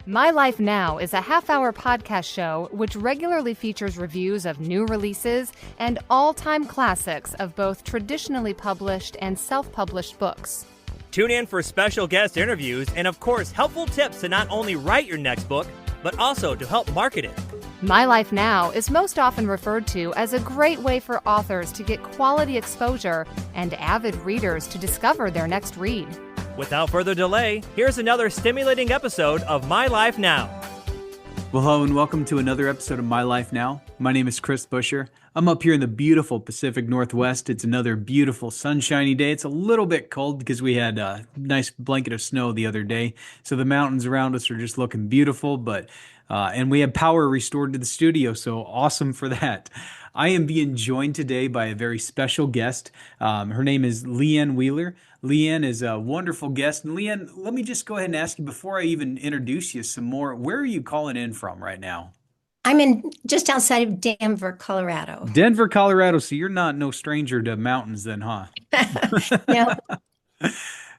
My Life Now is a half-hour podcast show which regularly features reviews of new releases and all-time classics of both traditionally published and self-published books. Tune in for special guest interviews and, of course, helpful tips to not only write your next book, but also to help market it. My Life Now is most often referred to as a great way for authors to get quality exposure and avid readers to discover their next read. Without further delay, here's another stimulating episode of My Life Now. Well, hello and welcome to another episode of My Life Now. My name is Chris Busher. I'm up here in the beautiful Pacific Northwest. It's another beautiful sunshiny day. It's a little bit cold because we had a nice blanket of snow the other day. So the mountains around us are just looking beautiful, and we have power restored to the studio. So awesome for that. I am being joined today by a very special guest. Her name is LeAnn Wheeler. LeAnn is a wonderful guest. And LeAnn, let me just go ahead and ask you before I even introduce you some more, where are you calling in from right now? I'm in just outside of Denver, Colorado. Denver, Colorado. So you're not no stranger to mountains then, huh? No.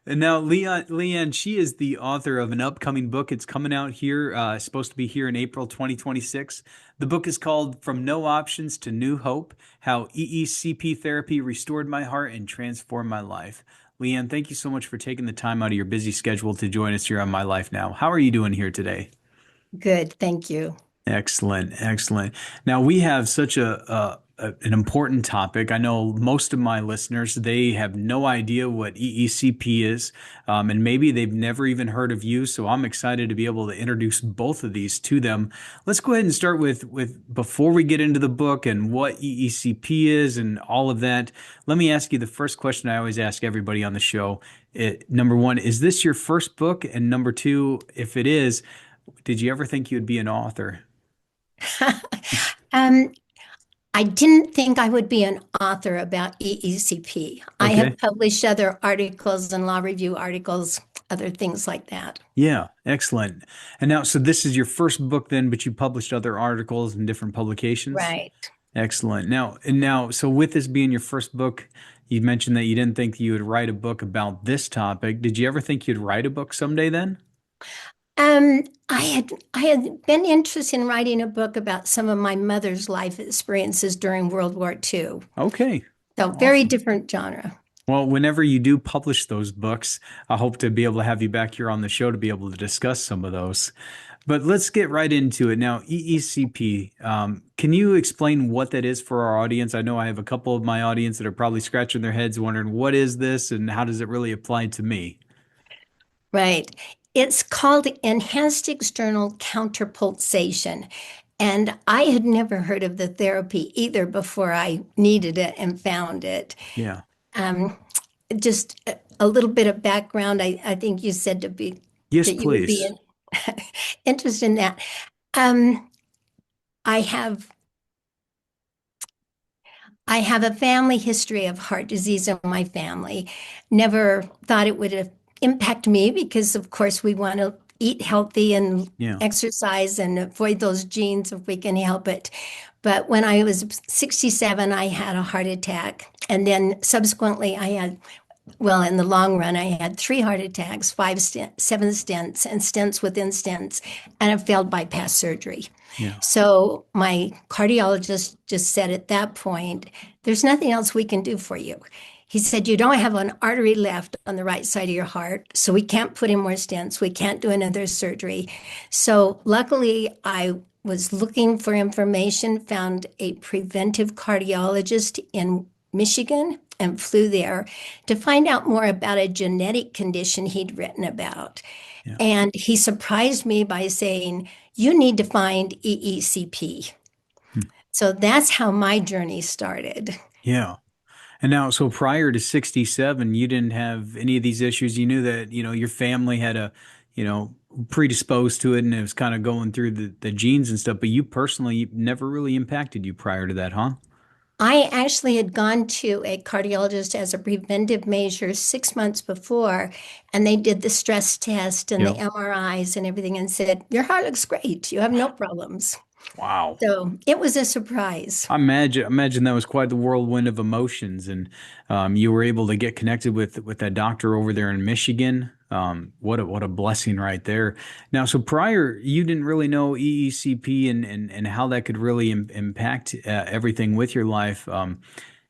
And now LeAnn, she is the author of an upcoming book. It's coming out here, supposed to be here in April 2026. The book is called From No Options to New Hope, How EECP Therapy Restored My Heart and Transformed My Life. LeAnn, thank you so much for taking the time out of your busy schedule to join us here on My Life Now. How are you doing here today? Good, thank you. Excellent, excellent. Now we have such an important topic. I know most of my listeners, they have no idea what EECP is, and maybe they've never even heard of you. So I'm excited to be able to introduce both of these to them. Let's go ahead and start with before we get into the book and what EECP is and all of that. Let me ask you the first question I always ask everybody on the show. Number one, is this your first book? And number two, if it is, did you ever think you'd be an author? I didn't think I would be an author about EECP. Okay. I have published other articles and law review articles, other things like that. Yeah, excellent. And now, so this is your first book then, but you published other articles in different publications? Right. Excellent. Now, so with this being your first book, you mentioned that you didn't think you would write a book about this topic. Did you ever think you'd write a book someday then? I had been interested in writing a book about some of my mother's life experiences during World War II. Okay. So awesome. Very different genre. Well, whenever you do publish those books, I hope to be able to have you back here on the show to be able to discuss some of those. But let's get right into it. Now, EECP, can you explain what that is for our audience? I know I have a couple of my audience that are probably scratching their heads wondering, what is this and how does it really apply to me? Right. It's called Enhanced External Counterpulsation. And I had never heard of the therapy either before I needed it and found it. Yeah. Just a little bit of background. I think you said to be yes, that please. You would be interested in that. I have a family history of heart disease in my family. Never thought it would have impact me because, of course, we want to eat healthy and exercise and avoid those genes if we can help it. But when I was 67, I had a heart attack. And then subsequently, in the long run, I had 3 heart attacks, 7 stents, and stents within stents, and a failed bypass surgery. Yeah. So my cardiologist just said at that point, there's nothing else we can do for you. He said, you don't have an artery left on the right side of your heart, so we can't put in more stents. We can't do another surgery. So luckily, I was looking for information, found a preventive cardiologist in Michigan, and flew there to find out more about a genetic condition he'd written about. Yeah. And he surprised me by saying, you need to find EECP. So that's how my journey started. Yeah. And now, so prior to 67, you didn't have any of these issues. You knew that, your family had predisposed to it and it was kind of going through the genes and stuff, but you personally never really impacted you prior to that, huh? I actually had gone to a cardiologist as a preventive measure 6 months before, and they did the stress test and the MRIs and everything and said, your heart looks great. You have no problems. Wow. So it was a surprise. I imagine that was quite the whirlwind of emotions, and you were able to get connected with that doctor over there in Michigan. What a blessing right there. Now, so prior, you didn't really know EECP and how that could really impact everything with your life.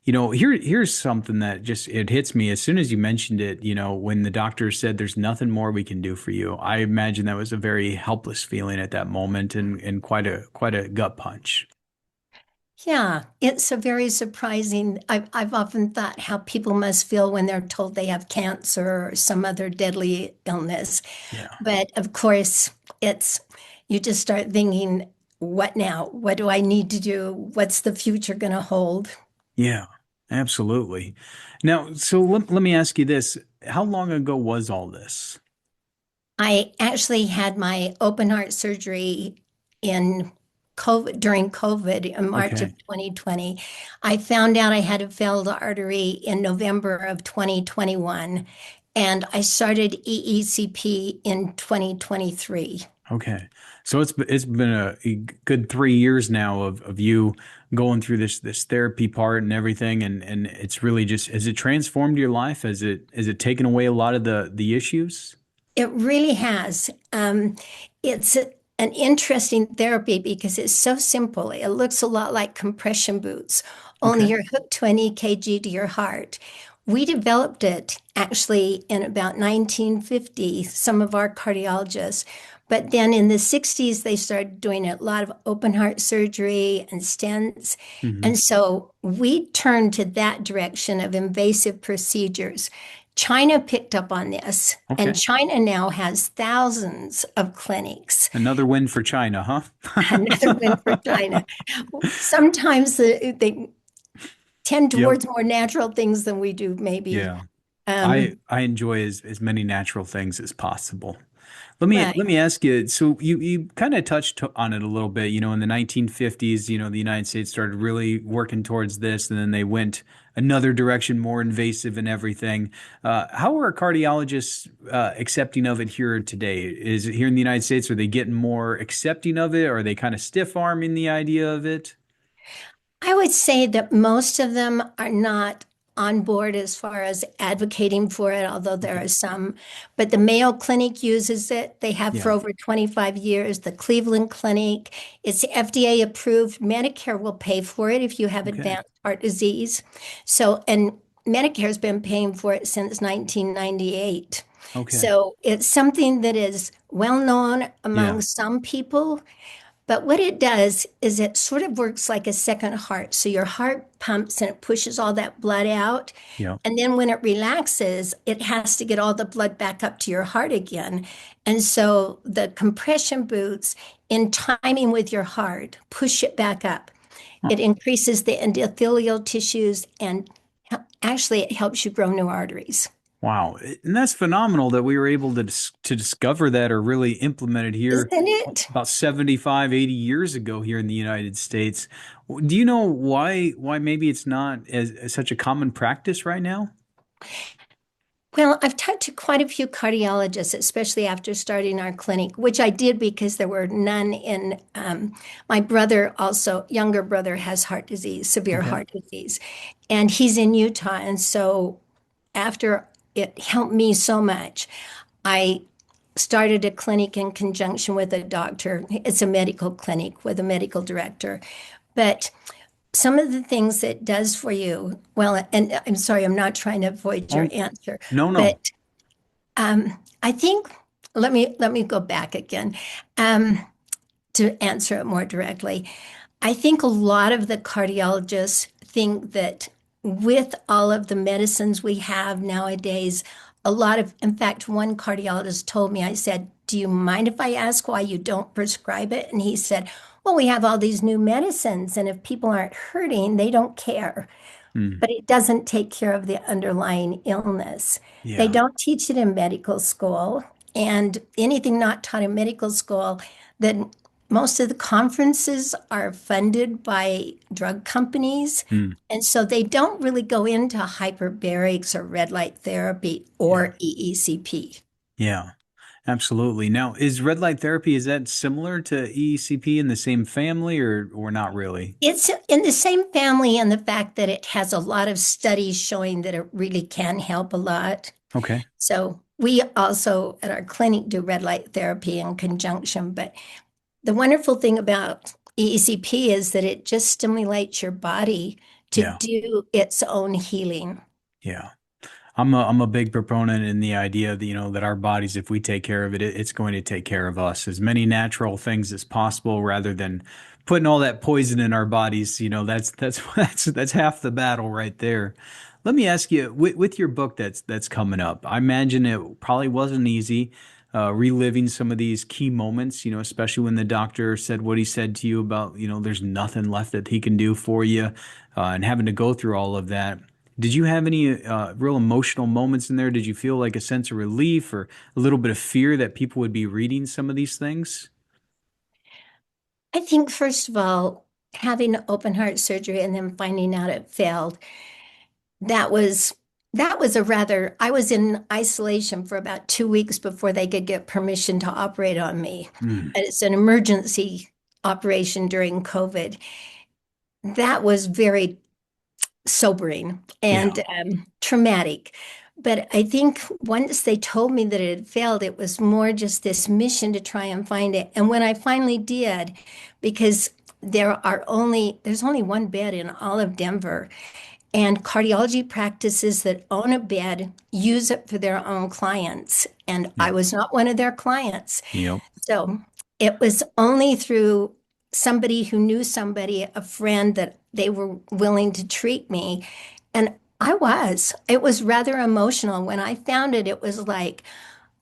Here's something that just it hits me as soon as you mentioned it. When the doctor said there's nothing more we can do for you, I imagine that was a very helpless feeling at that moment, and quite a gut punch. Yeah, it's a very surprising. I've often thought how people must feel when they're told they have cancer or some other deadly illness. Yeah. But of course, it's you just start thinking, what now? What do I need to do? What's the future going to hold? Yeah, absolutely. Now, so let me ask you this. How long ago was all this? I actually had my open heart surgery in COVID during COVID in March of Okay. 2020. I found out I had a failed artery in November of 2021, and I started EECP in 2023. Okay. So it's been a good 3 years now of you going through this therapy part and everything, and it's really just has it transformed your life? Has it taken away a lot of the issues? It really has. It's an interesting therapy because it's so simple. It looks a lot like compression boots, only Okay. you're hooked to an EKG to your heart. We developed it actually in about 1950, some of our cardiologists. But then in the 60s, they started doing a lot of open heart surgery and stents. Hmm. And so we turned to that direction of invasive procedures. China picked up on this, and Okay. China now has thousands of clinics. Another win for China, Another huh? win for China. Sometimes they tend Yep. towards more natural things than we do, maybe. Yeah. I Um, I enjoy as many natural things as possible. Let me right. ask you. So you kind of touched on it a little bit. In the 1950s, the United States started really working towards this, and then they went another direction, more invasive and everything. How are cardiologists accepting of it here today? Is it here in the United States? Are they getting more accepting of it? Are they kind of stiff arming the idea of it? I would say that most of them are not on board as far as advocating for it, although there Okay. are some. But the Mayo Clinic uses it. They have for Yeah. over 25 years. The Cleveland Clinic, it's FDA approved. Medicare will pay for it if you have Okay. advanced heart disease. So, and Medicare's been paying for it since 1998. Okay. So it's something that is well known Yeah. among some people, but what it does is it sort of works like a second heart. So your heart pumps and it pushes all that blood out. Yeah. And then when it relaxes, it has to get all the blood back up to your heart again. And so the compression boots, in timing with your heart, push it back up. It increases the endothelial tissues and actually it helps you grow new arteries. Wow. And that's phenomenal that we were able to discover that or really implement it here Isn't it? about 75, 80 years ago here in the United States. Do you know why maybe it's not as such a common practice right now? Well, I've talked to quite a few cardiologists, especially after starting our clinic, which I did because there were none in. My brother, also younger brother, has heart disease, severe Okay. heart disease, and he's in Utah. And so, after it helped me so much, I started a clinic in conjunction with a doctor. It's a medical clinic with a medical director, but some of the things it does for you, well, and I'm sorry, I'm not trying to avoid your Oh, answer, no, no. but I think let me go back again um, to answer it more directly. I think a lot of the cardiologists think that with all of the medicines we have nowadays, in fact, one cardiologist told me, I said, "Do you mind if I ask why you don't prescribe it?" And he said, "Well, we have all these new medicines, and if people aren't hurting, they don't care." Hmm. But it doesn't take care of the underlying illness. They Yeah. don't teach it in medical school, and anything not taught in medical school, then most of the conferences are funded by drug companies. Hmm. And so they don't really go into hyperbarics or red light therapy Yeah. or EECP. Yeah. Absolutely. Now, is red light therapy, is that similar to EECP in the same family or not really? It's in the same family, and the fact that it has a lot of studies showing that it really can help a lot. Okay. So we also at our clinic do red light therapy in conjunction. But the wonderful thing about EECP is that it just stimulates your body to Yeah. do its own healing. Yeah. I'm a big proponent in the idea that, that our bodies, if we take care of it, it's going to take care of us. As many natural things as possible rather than putting all that poison in our bodies. That's half the battle right there. Let me ask you, with your book that's coming up, I imagine it probably wasn't easy, reliving some of these key moments, especially when the doctor said what he said to you about, there's nothing left that he can do for you, and having to go through all of that. Did you have any real emotional moments in there? Did you feel like a sense of relief or a little bit of fear that people would be reading some of these things? I think, first of all, having open heart surgery and then finding out it failed, that was I was in isolation for about 2 weeks before they could get permission to operate on me. Mm, And it's an emergency operation during COVID. That was very sobering yeah, and traumatic. But I think once they told me that it had failed, it was more just this mission to try and find it. And when I finally did, because there's only one bed in all of Denver, and cardiology practices that own a bed use it for their own clients. And yeah, I was not one of their clients. yep, So it was only through somebody who knew somebody, a friend, that they were willing to treat me. And it was rather emotional. When I found it, it was like,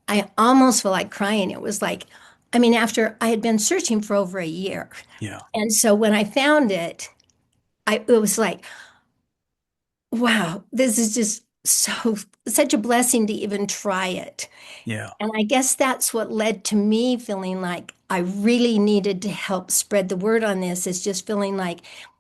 I almost felt like crying. It was like, I mean, after I had been searching for over a year. yeah, And so when I found it, it was like, wow, this is just such a blessing to even try it. yeah, And I guess that's what led to me feeling like I really needed to help spread the word on this, is just feeling like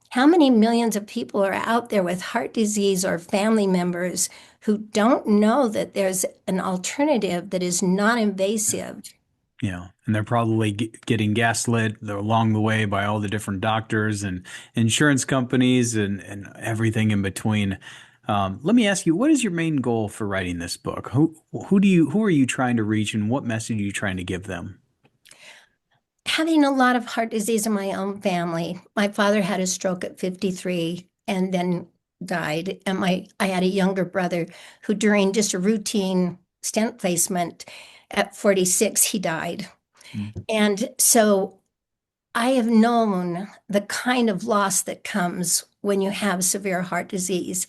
how many millions of people are out there with heart disease or family members who don't know that there's an alternative that is non-invasive. yeah. And they're probably getting gaslit along the way by all the different doctors and insurance companies and everything in between. Let me ask you, what is your main goal for writing this book? Who are you trying to reach and what message are you trying to give them? Having a lot of heart disease in my own family. My father had a stroke at 53 and then died. And I had a younger brother who, during just a routine stent placement at 46, he died. Mm, And so I have known the kind of loss that comes when you have severe heart disease,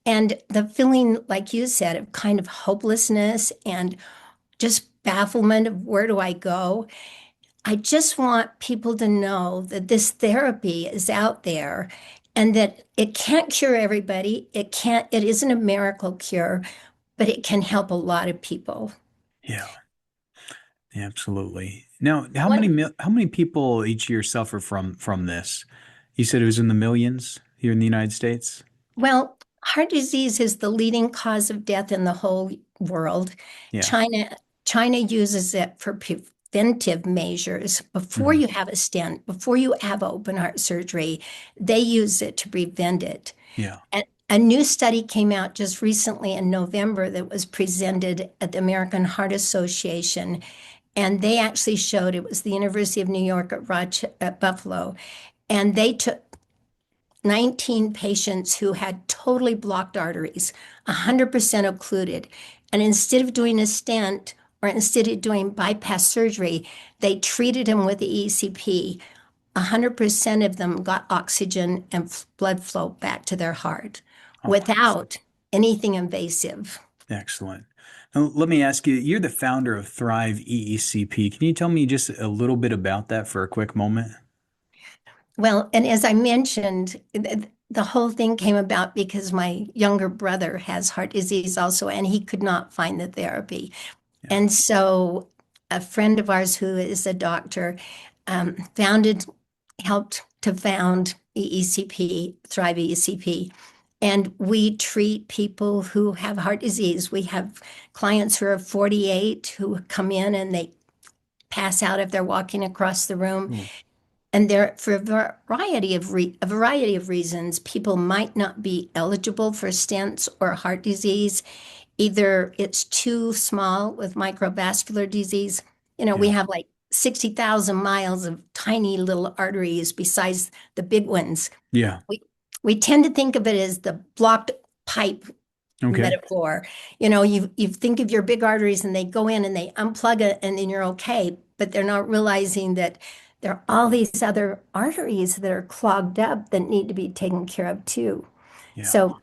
and the feeling, like you said, of kind of hopelessness and just bafflement of where do I go. I just want people to know that this therapy is out there and that it can't cure everybody. It isn't a miracle cure, but it can help a lot of people. yeah. Absolutely. Now, One, how many people each year suffer from this? You said it was in the millions here in the United States? well, heart disease is the leading cause of death in the whole world. Yeah. China, China uses it for preventive measures. Before Mhm. you have a stent, before you have open heart surgery, they use it to prevent it. Yeah. And a new study came out just recently in November that was presented at the American Heart Association. And they actually showed, it was the University of New York at Buffalo. And they took 19 patients who had totally blocked arteries, 100% occluded. And instead of doing a stent or instead of doing bypass surgery, they treated them with the ECP. 100% of them got oxygen and blood flow back to their heart Oh, excellent. without anything invasive. Excellent. Now, let me ask you, you're the founder of Thrive EECP. Can you tell me just a little bit about that for a quick moment? Well, and as I mentioned, the whole thing came about because my younger brother has heart disease also, and he could not find the therapy. Yeah. And so a friend of ours who is a doctor founded, helped to found EECP, Thrive EECP. And we treat people who have heart disease. We have clients who are 48 who come in and they pass out if they're walking across the room. And there, for a variety of reasons, people might not be eligible for stents or heart disease. Either it's too small with microvascular disease. We have like 60,000 miles of tiny little arteries besides the big ones. Yeah. We tend to think of it as the blocked pipe metaphor. You think of your big arteries and they go in and they unplug it and then you're okay, but they're not realizing that there are all these other arteries that are clogged up that need to be taken care of too. Yeah. So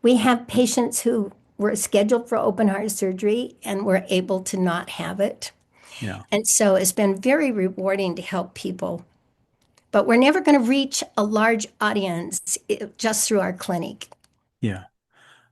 we have patients who were scheduled for open heart surgery and were able to not have it. Yeah. And so it's been very rewarding to help people. But we're never going to reach a large audience just through our clinic. Yeah.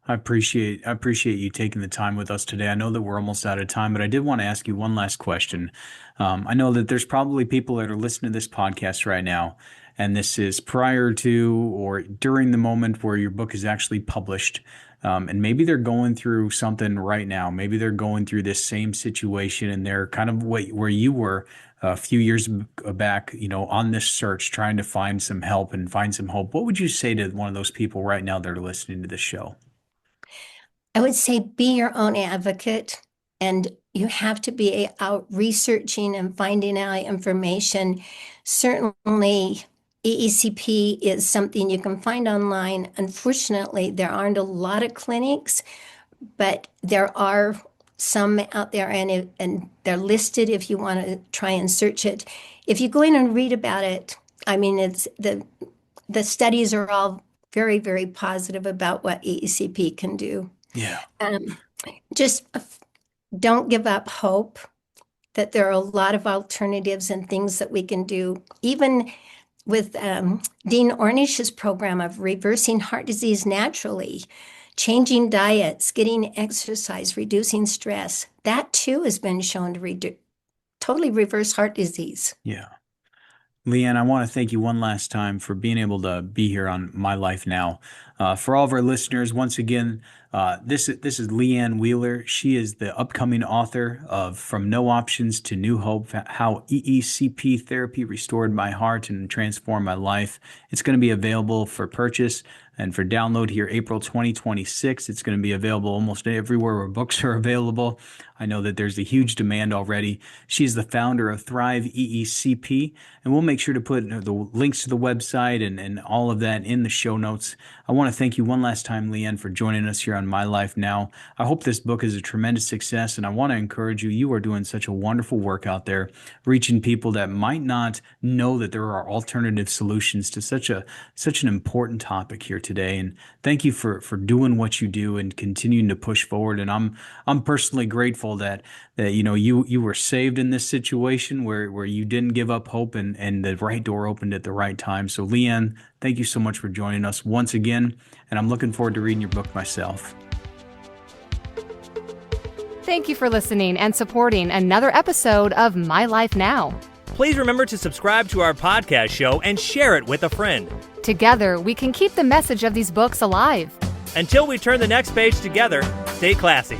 I appreciate you taking the time with us today. I know that we're almost out of time, but I did want to ask you one last question. I know that there's probably people that are listening to this podcast right now, and this is prior to or during the moment where your book is actually published. And maybe they're going through something right now. Maybe they're going through this same situation and they're kind of where you were a few years back, on this search, trying to find some help and find some hope. What would you say to one of those people right now that are listening to this show? I would say be your own advocate, and you have to be out researching and finding out information. Certainly, EECP is something you can find online. Unfortunately, there aren't a lot of clinics, but there are some out there, and they're listed if you want to try and search it. If you go in and read about it, I mean, it's the studies are all very, very positive about what EECP can do. Yeah. Just don't give up hope that there are a lot of alternatives and things that we can do. Even with Dean Ornish's program of reversing heart disease naturally, changing diets, getting exercise, reducing stress, that too has been shown to totally reverse heart disease. Yeah. LeAnn, I want to thank you one last time for being able to be here on My Life Now. For all of our listeners, once again, this is LeAnn Wheeler. She is the upcoming author of From No Options to New Hope, How EECP Therapy Restored My Heart and Transformed My Life. It's going to be available for purchase and for download here April 2026. It's going to be available almost everywhere where books are available. I know that there's a huge demand already. She's the founder of Thrive EECP, and we'll make sure to put the links to the website and all of that in the show notes. I want to thank you one last time, LeAnn, for joining us here on My Life Now. I hope this book is a tremendous success, and I want to encourage you. You are doing such a wonderful work out there, reaching people that might not know that there are alternative solutions to such an important topic here today. And thank you for doing what you do and continuing to push forward. And I'm personally grateful that you were saved in this situation where you didn't give up hope and the right door opened at the right time. So LeAnn, thank you so much for joining us once again, and I'm looking forward to reading your book myself. Thank you for listening and supporting another episode of My Life Now. Please remember to subscribe to our podcast show and share it with a friend. Together, we can keep the message of these books alive. Until we turn the next page together, stay classy.